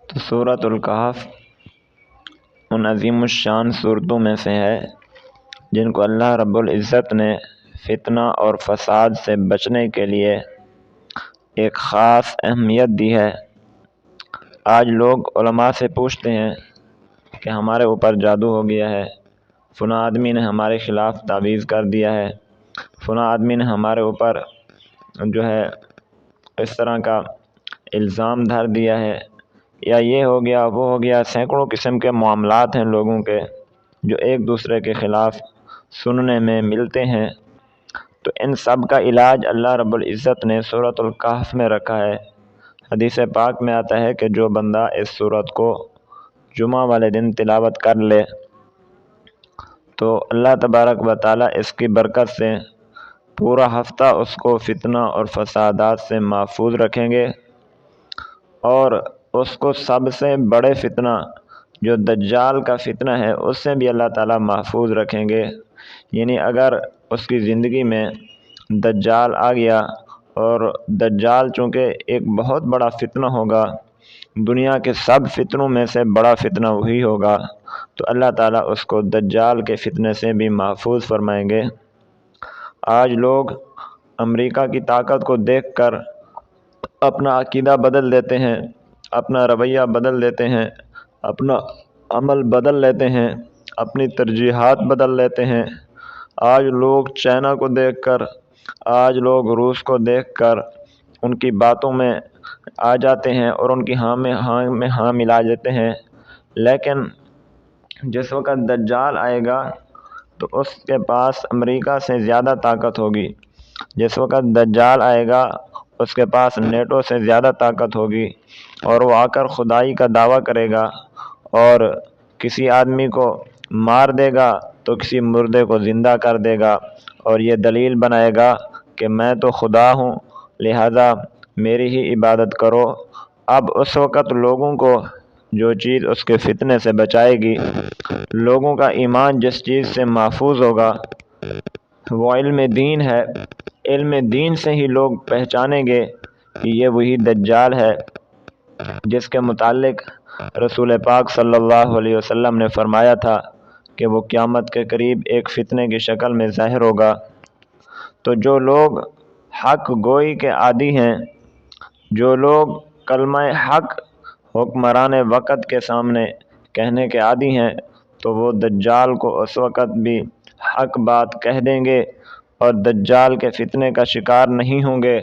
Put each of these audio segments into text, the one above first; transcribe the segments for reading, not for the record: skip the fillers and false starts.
تو سورۃ الکہف ان عظیم الشان صورتوں میں سے ہے جن کو اللہ رب العزت نے فتنہ اور فساد سے بچنے کے لیے ایک خاص اہمیت دی ہے۔ آج لوگ علماء سے پوچھتے ہیں کہ ہمارے اوپر جادو ہو گیا ہے، فلاں آدمی نے ہمارے خلاف تعویذ کر دیا ہے، فلاں آدمی نے ہمارے اوپر اس طرح کا الزام دھر دیا ہے، یا یہ ہو گیا وہ ہو گیا۔ سینکڑوں قسم کے معاملات ہیں لوگوں کے جو ایک دوسرے کے خلاف سننے میں ملتے ہیں۔ تو ان سب کا علاج اللہ رب العزت نے سورۃ الکہف میں رکھا ہے۔ حدیث پاک میں آتا ہے کہ جو بندہ اس سورت کو جمعہ والے دن تلاوت کر لے تو اللہ تبارک و تعالیٰ اس کی برکت سے پورا ہفتہ اس کو فتنہ اور فسادات سے محفوظ رکھیں گے، اور اس کو سب سے بڑے فتنہ جو دجال کا فتنہ ہے اس سے بھی اللہ تعالیٰ محفوظ رکھیں گے۔ یعنی اگر اس کی زندگی میں دجال آ گیا، اور دجال چونکہ ایک بہت بڑا فتنہ ہوگا، دنیا کے سب فتنوں میں سے بڑا فتنہ وہی ہوگا، تو اللہ تعالیٰ اس کو دجال کے فتنے سے بھی محفوظ فرمائیں گے۔ آج لوگ امریکہ کی طاقت کو دیکھ کر اپنا عقیدہ بدل دیتے ہیں، اپنا رویہ بدل دیتے ہیں، اپنا عمل بدل لیتے ہیں، اپنی ترجیحات بدل لیتے ہیں۔ آج لوگ چائنا کو دیکھ کر، آج لوگ روس کو دیکھ کر ان کی باتوں میں آ جاتے ہیں اور ان کی ہاں میں ہاں ملا دیتے ہیں، لیکن جس وقت دجال آئے گا تو اس کے پاس امریکہ سے زیادہ طاقت ہوگی۔ جس وقت دجال آئے گا اس کے پاس نیٹو سے زیادہ طاقت ہوگی، اور وہ آ کر خدائی کا دعویٰ کرے گا، اور کسی آدمی کو مار دے گا تو کسی مردے کو زندہ کر دے گا، اور یہ دلیل بنائے گا کہ میں تو خدا ہوں، لہذا میری ہی عبادت کرو۔ اب اس وقت لوگوں کو جو چیز اس کے فتنے سے بچائے گی، لوگوں کا ایمان جس چیز سے محفوظ ہوگا وہ علم دین ہے۔ علم دین سے ہی لوگ پہچانیں گے کہ یہ وہی دجال ہے جس کے متعلق رسول پاک صلی اللہ علیہ وسلم نے فرمایا تھا کہ وہ قیامت کے قریب ایک فتنے کی شکل میں ظاہر ہوگا۔ تو جو لوگ حق گوئی کے عادی ہیں، جو لوگ کلمہ حق حکمران وقت کے سامنے کہنے کے عادی ہیں، تو وہ دجال کو اس وقت بھی حق بات کہہ دیں گے اور دجال کے فتنے کا شکار نہیں ہوں گے۔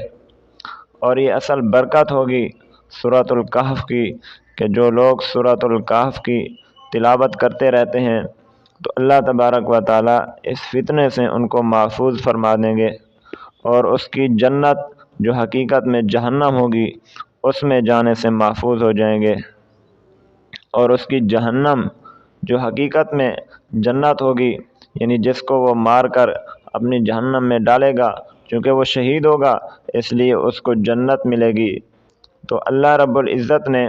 اور یہ اصل برکت ہوگی سورۃ الکہف کی کہ جو لوگ سورۃ الکہف کی تلاوت کرتے رہتے ہیں تو اللہ تبارک و تعالیٰ اس فتنے سے ان کو محفوظ فرما دیں گے، اور اس کی جنت جو حقیقت میں جہنم ہوگی اس میں جانے سے محفوظ ہو جائیں گے، اور اس کی جہنم جو حقیقت میں جنت ہوگی، یعنی جس کو وہ مار کر اپنی جہنم میں ڈالے گا، چونکہ وہ شہید ہوگا اس لیے اس کو جنت ملے گی۔ تو اللہ رب العزت نے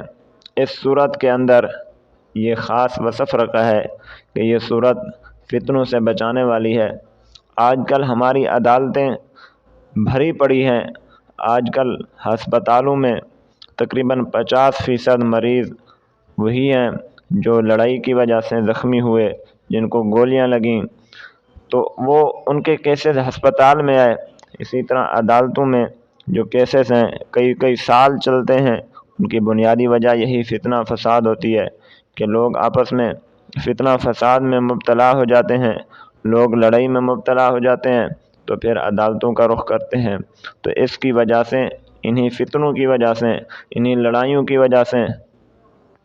اس صورت کے اندر یہ خاص وصف رکھا ہے کہ یہ صورت فتنوں سے بچانے والی ہے۔ آج کل ہماری عدالتیں بھری پڑی ہیں، آج کل ہسپتالوں میں تقریباً 50% مریض وہی ہیں جو لڑائی کی وجہ سے زخمی ہوئے، جن کو گولیاں لگیں، تو وہ ان کے کیسز ہسپتال میں آئے۔ اسی طرح عدالتوں میں جو کیسز ہیں کئی سال چلتے ہیں، ان کی بنیادی وجہ یہی فتنہ فساد ہوتی ہے کہ لوگ آپس میں فتنہ فساد میں مبتلا ہو جاتے ہیں، لوگ لڑائی میں مبتلا ہو جاتے ہیں تو پھر عدالتوں کا رخ کرتے ہیں۔ تو اس کی وجہ سے، انہی فتنوں کی وجہ سے، انہی لڑائیوں کی وجہ سے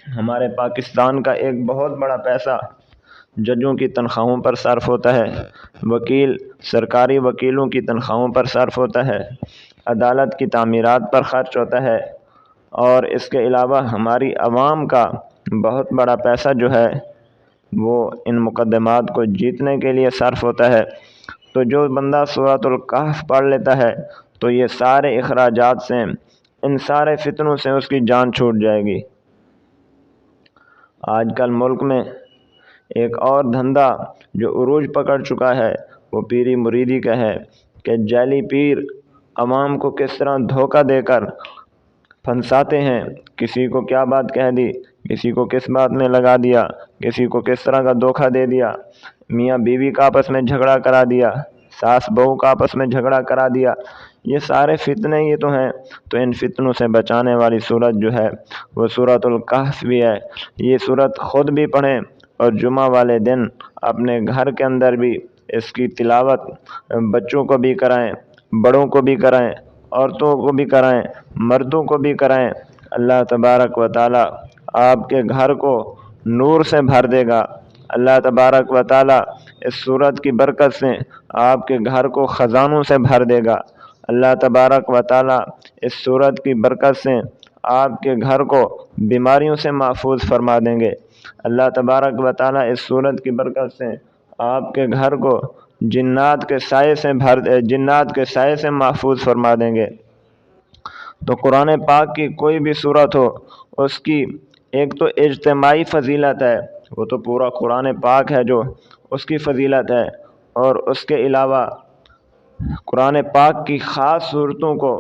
ہمارے پاکستان کا ایک بہت بڑا پیسہ ججوں کی تنخواہوں پر صرف ہوتا ہے، سرکاری وکیلوں کی تنخواہوں پر صرف ہوتا ہے، عدالت کی تعمیرات پر خرچ ہوتا ہے، اور اس کے علاوہ ہماری عوام کا بہت بڑا پیسہ جو ہے وہ ان مقدمات کو جیتنے کے لیے صرف ہوتا ہے۔ تو جو بندہ سورۃ الکہف پڑھ لیتا ہے تو یہ سارے اخراجات سے، ان سارے فتنوں سے اس کی جان چھوٹ جائے گی۔ آج کل ملک میں ایک اور دھندا جو عروج پکڑ چکا ہے وہ پیری مریدی کا ہے کہ جعلی پیر عوام کو کس طرح دھوکہ دے کر پھنساتے ہیں، کسی کو کیا بات کہہ دی، کسی کو کس بات میں لگا دیا، کسی کو کس طرح کا دھوکہ دے دیا، میاں بیوی کا آپس میں جھگڑا کرا دیا، ساس بہو کا آپس میں جھگڑا کرا دیا، یہ سارے فتنے یہ تو ہیں۔ تو ان فتنوں سے بچانے والی صورت جو ہے وہ سورۃ الکہف بھی ہے۔ یہ صورت خود بھی پڑھیں اور جمعہ والے دن اپنے گھر کے اندر بھی اس کی تلاوت بچوں کو بھی کرائیں، بڑوں کو بھی کرائیں، عورتوں کو بھی کرائیں، مردوں کو بھی کرائیں۔ اللہ تبارک و تعالی آپ کے گھر کو نور سے بھر دے گا۔ اللہ تبارک و تعالی اس صورت کی برکت سے آپ کے گھر کو خزانوں سے بھر دے گا۔ اللہ تبارک و تعالی اس صورت کی برکت سے آپ کے گھر کو بیماریوں سے محفوظ فرما دیں گے۔ اللہ تبارک و تعالی اس صورت کی برکت سے آپ کے گھر کو جنات کے سائے سے محفوظ فرما دیں گے۔ تو قرآن پاک کی کوئی بھی صورت ہو، اس کی ایک تو اجتماعی فضیلت ہے، وہ تو پورا قرآن پاک ہے جو اس کی فضیلت ہے، اور اس کے علاوہ قرآن پاک کی خاص صورتوں کو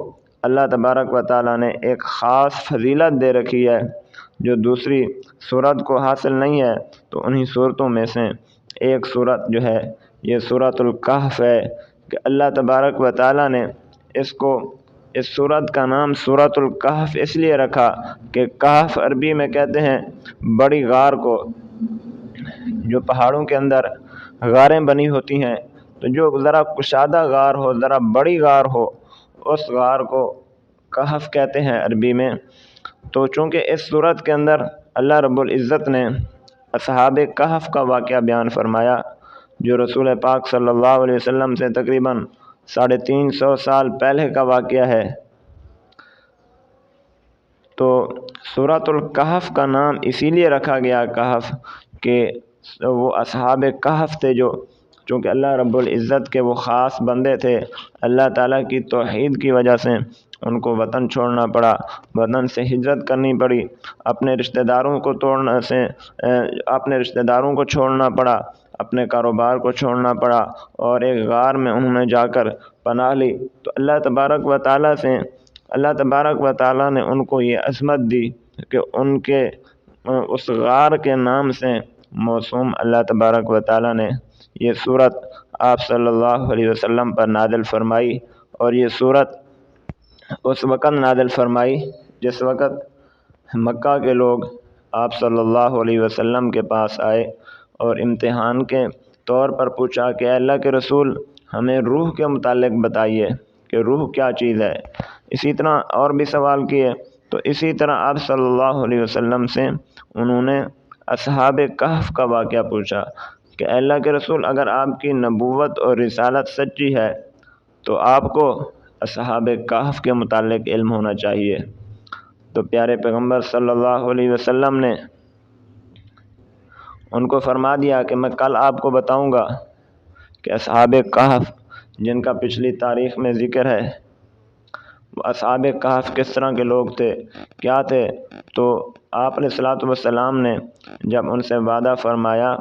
اللہ تبارک و تعالیٰ نے ایک خاص فضیلت دے رکھی ہے جو دوسری صورت کو حاصل نہیں ہے۔ تو انہی صورتوں میں سے ایک صورت جو ہے یہ سورۃ الکہف ہے کہ اللہ تبارک و تعالیٰ نے اس صورت کا نام سورۃ الکہف اس لیے رکھا کہ کہف عربی میں کہتے ہیں بڑی غار کو، جو پہاڑوں کے اندر غاریں بنی ہوتی ہیں، تو جو ذرا کشادہ غار ہو، ذرا بڑی غار ہو، اس غار کو کہف کہتے ہیں عربی میں۔ تو چونکہ اس صورت کے اندر اللہ رب العزت نے اصحاب کہف کا واقعہ بیان فرمایا جو رسول پاک صلی اللہ علیہ وسلم سے تقریباً 350 سال پہلے کا واقعہ ہے، تو سورۃ الکہف کا نام اسی لیے رکھا گیا کہف کہ وہ اصحاب کہف تھے جو چونکہ اللہ رب العزت کے وہ خاص بندے تھے، اللہ تعالیٰ کی توحید کی وجہ سے ان کو وطن چھوڑنا پڑا، وطن سے ہجرت کرنی پڑی، اپنے رشتہ داروں کو چھوڑنا پڑا، اپنے کاروبار کو چھوڑنا پڑا، اور ایک غار میں انہوں نے جا کر پناہ لی۔ تو اللہ تبارک و تعالیٰ نے ان کو یہ عظمت دی کہ ان کے اس غار کے نام سے موسوم اللہ تبارک و تعالیٰ نے یہ صورت آپ صلی اللہ علیہ وسلم پر نازل فرمائی۔ اور یہ صورت اس وقت نازل فرمائی جس وقت مکہ کے لوگ آپ صلی اللہ علیہ وسلم کے پاس آئے اور امتحان کے طور پر پوچھا کہ اے اللہ کے رسول ہمیں روح کے متعلق بتائیے کہ روح کیا چیز ہے۔ اسی طرح اور بھی سوال کیے، تو اسی طرح آپ صلی اللہ علیہ وسلم سے انہوں نے اصحاب کہف کا واقعہ پوچھا کہ اے اللہ کے رسول اگر آپ کی نبوت اور رسالت سچی ہے تو آپ کو اصحاب کہف کے متعلق علم ہونا چاہیے۔ تو پیارے پیغمبر صلی اللہ علیہ وسلم نے ان کو فرما دیا کہ میں کل آپ کو بتاؤں گا کہ اصحاب کہف جن کا پچھلی تاریخ میں ذکر ہے وہ اصحاب کہف کس طرح کے لوگ تھے، کیا تھے۔ تو آپ علیہ الصلوۃ والسلام نے جب ان سے وعدہ فرمایا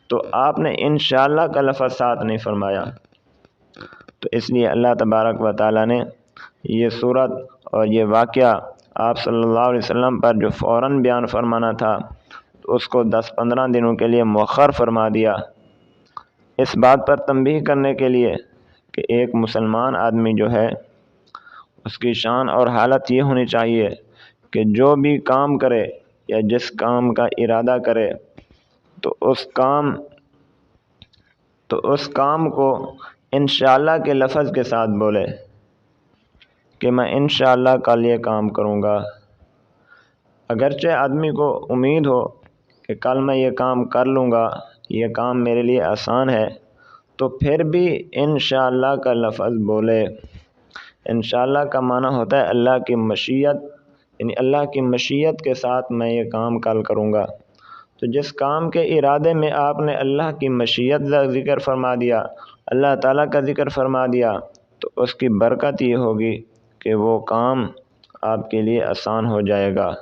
تو آپ نے انشاءاللہ کا لفظ ساتھ نہیں فرمایا، تو اس لیے اللہ تبارک و تعالیٰ نے یہ صورت اور یہ واقعہ آپ صلی اللہ علیہ وسلم پر جو فوراً بیان فرمانا تھا اس کو 10-15 دنوں کے لیے مؤخر فرما دیا، اس بات پر تنبیہ کرنے کے لیے کہ ایک مسلمان آدمی جو ہے اس کی شان اور حالت یہ ہونی چاہیے کہ جو بھی کام کرے یا جس کام کا ارادہ کرے تو اس کام کو انشاءاللہ کے لفظ کے ساتھ بولے کہ میں انشاءاللہ کل یہ کام کروں گا۔ اگرچہ آدمی کو امید ہو کہ کل میں یہ کام کر لوں گا، یہ کام میرے لیے آسان ہے، تو پھر بھی انشاءاللہ کا لفظ بولے۔ انشاءاللہ کا معنی ہوتا ہے اللہ کی مشیت، یعنی اللہ کی مشیت کے ساتھ میں یہ کام کل کروں گا۔ تو جس کام کے ارادے میں آپ نے اللہ کی مشیت کا ذکر فرما دیا، اللہ تعالیٰ کا ذکر فرما دیا، تو اس کی برکت یہ ہوگی کہ وہ کام آپ کے لیے آسان ہو جائے گا۔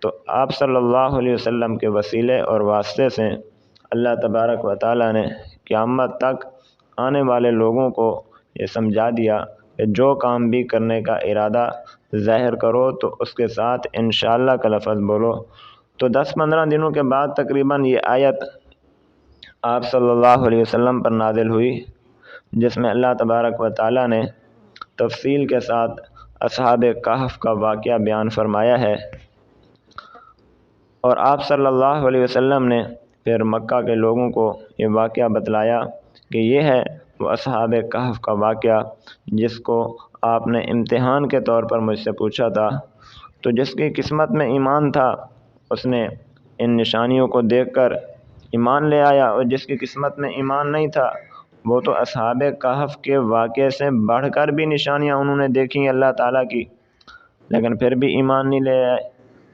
تو آپ صلی اللہ علیہ وسلم کے وسیلے اور واسطے سے اللہ تبارک و تعالیٰ نے قیامت تک آنے والے لوگوں کو یہ سمجھا دیا کہ جو کام بھی کرنے کا ارادہ ظاہر کرو تو اس کے ساتھ انشاءاللہ کا لفظ بولو۔ تو 10-15 دنوں کے بعد تقریباً یہ آیت آپ صلی اللہ علیہ وسلم پر نازل ہوئی، جس میں اللہ تبارک و تعالیٰ نے تفصیل کے ساتھ اصحاب کہف کا واقعہ بیان فرمایا ہے، اور آپ صلی اللہ علیہ وسلم نے پھر مکہ کے لوگوں کو یہ واقعہ بتلایا کہ یہ ہے وہ اصحاب کہف کا واقعہ جس کو آپ نے امتحان کے طور پر مجھ سے پوچھا تھا۔ تو جس کی قسمت میں ایمان تھا اس نے ان نشانیوں کو دیکھ کر ایمان لے آیا، اور جس کی قسمت میں ایمان نہیں تھا وہ تو اصحاب کہف کے واقعے سے بڑھ کر بھی نشانیاں انہوں نے دیکھی اللہ تعالیٰ کی، لیکن پھر بھی ایمان نہیں لے آئے۔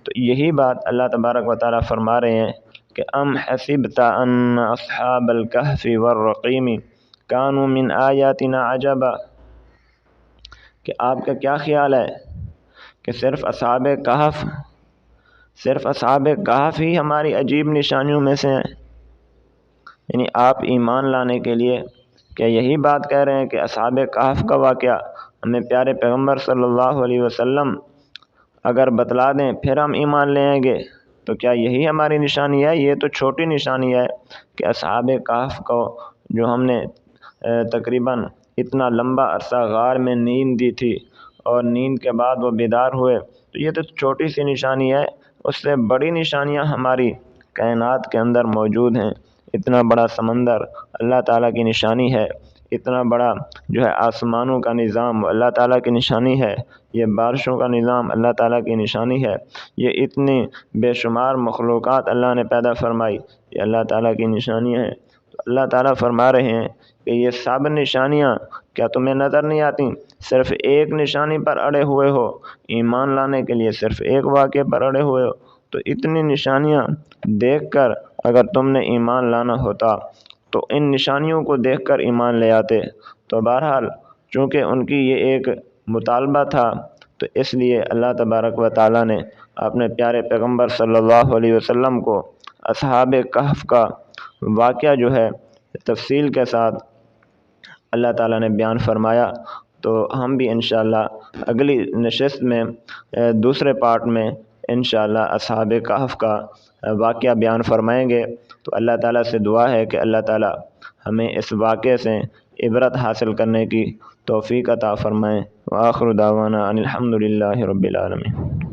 تو یہی بات اللہ تبارک و تعالیٰ فرما رہے ہیں کہ ام حسبت ان اصحاب الکہف والرقیم کانوا من آیاتنا عجبا، کہ آپ کا کیا خیال ہے کہ صرف اصحاب کہف ہی ہماری عجیب نشانیوں میں سے ہیں؟ یعنی آپ ایمان لانے کے لیے کیا یہی بات کہہ رہے ہیں کہ اصحاب کہف کا واقعہ ہمیں پیارے پیغمبر صلی اللہ علیہ وسلم اگر بتلا دیں پھر ہم ایمان لے آئیں گے؟ تو کیا یہی ہماری نشانی ہے؟ یہ تو چھوٹی نشانی ہے کہ اصحاب کہف کو جو ہم نے تقریباً اتنا لمبا عرصہ غار میں نیند دی تھی اور نیند کے بعد وہ بیدار ہوئے، تو یہ تو چھوٹی سی نشانی ہے۔ اس سے بڑی نشانیاں ہماری کائنات کے اندر موجود ہیں۔ اتنا بڑا سمندر اللہ تعالیٰ کی نشانی ہے، اتنا بڑا جو ہے آسمانوں کا نظام اللہ تعالیٰ کی نشانی ہے، یہ بارشوں کا نظام اللہ تعالیٰ کی نشانی ہے، یہ اتنی بے شمار مخلوقات اللہ نے پیدا فرمائی، یہ اللہ تعالیٰ کی نشانیاں ہیں۔ تو اللہ تعالیٰ فرما رہے ہیں کہ یہ سب نشانیاں کیا تمہیں نظر نہیں آتی؟ صرف ایک نشانی پر اڑے ہوئے ہو، ایمان لانے کے لیے صرف ایک واقعے پر اڑے ہوئے ہو۔ تو اتنی نشانیاں دیکھ کر اگر تم نے ایمان لانا ہوتا تو ان نشانیوں کو دیکھ کر ایمان لے آتے۔ تو بہرحال چونکہ ان کی یہ ایک مطالبہ تھا، تو اس لیے اللہ تبارک و تعالیٰ نے اپنے پیارے پیغمبر صلی اللہ علیہ وسلم کو اصحاب کہف کا واقعہ جو ہے تفصیل کے ساتھ اللہ تعالیٰ نے بیان فرمایا۔ تو ہم بھی انشاءاللہ اگلی نشست میں دوسرے پارٹ میں انشاءاللہ اصحاب کہف کا واقعہ بیان فرمائیں گے۔ تو اللہ تعالیٰ سے دعا ہے کہ اللہ تعالیٰ ہمیں اس واقعے سے عبرت حاصل کرنے کی توفیق عطا فرمائیں۔ وآخر دعوانا ان الحمد للہ رب العالمین۔